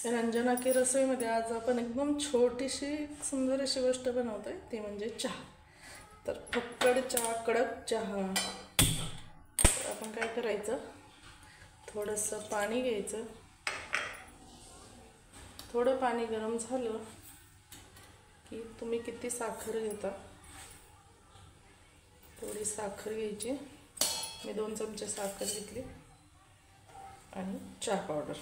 रंजना की रसोईमध्ये आज आपण एकदम छोटीशी सुंदर अशी गोष्ट बनवतोय, ती म्हणजे चहा. तर फक्कड चहा, कडक चहा. तर आपण काय करायचं, थोडंसं पाणी घ्यायचं. थोडं पाणी गरम झालं की तुम्ही किती साखर घेता थोडी साखर घ्यायची. मी 2 चमचे साखर घेतली आणि चहा पावडर.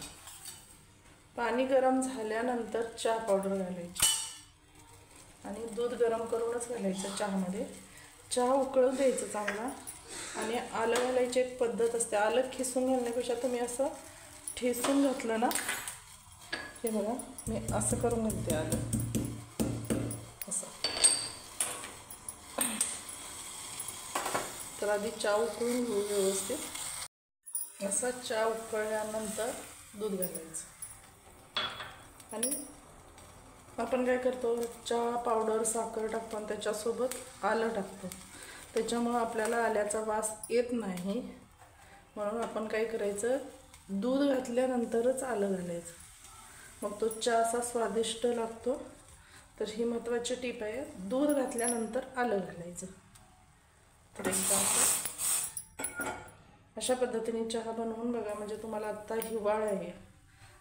पाणी गरम झाल्यानंतर चहा पावडर घालायची आणि दूध गरम करूनच घालायचं चहामध्ये. चहा उकळू द्यायचं चांगला. आणि आलं घालायची एक पद्धत असते. आलं खिसून घालण्यापेक्षा तुम्ही असं ठेसून घातलं ना, हे बघा मी असं करून घालते आलं असं. तर आधी चहा उकळून घेऊ व्यवस्थित. असा चहा उकळल्यानंतर दूध घालायचं. आणि आपण काय करतो, चहा पावडर साखर टाकतो आणि त्याच्यासोबत आलं टाकतो. त्याच्यामुळं आपल्याला आल्याचा वास येत नाही. म्हणून आपण काय करायचं, दूध घातल्यानंतरच आलं घालायचं. मग तो चहा असा स्वादिष्ट लागतो. तर ही महत्त्वाची टीप आहे, दूध घातल्यानंतर आलं घालायचं. तर एकदा अशा पद्धतीने चहा बनवून बघा. म्हणजे तुम्हाला आत्ता हिवाळा आहे,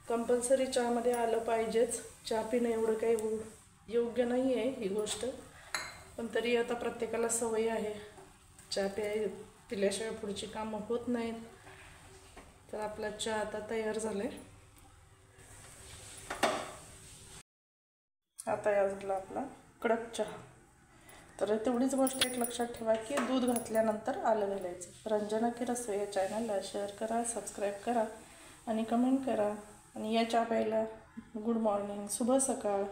कंपल्सरी चहामध्ये आलं पाहिजेच. चहा पिणं एवढं काही योग्य नाही आहे ही गोष्ट, पण तरी आता प्रत्येकाला सवय आहे. चहा पिल्याशिवाय पुढची कामं होत नाहीत. तर आपला चहा आता तयार झाला आहे. हा तयार झाला आपला कडक चहा. तर तेवढीच गोष्ट एक लक्षात ठेवा की दूध घातल्यानंतर आलं घालायचं. रंजना की रसोई या चॅनलला शेअर करा, सबस्क्राईब करा आणि कमेंट करा. आणि या चहा प्यायला गुड मॉर्निंग, शुभ सकाळ.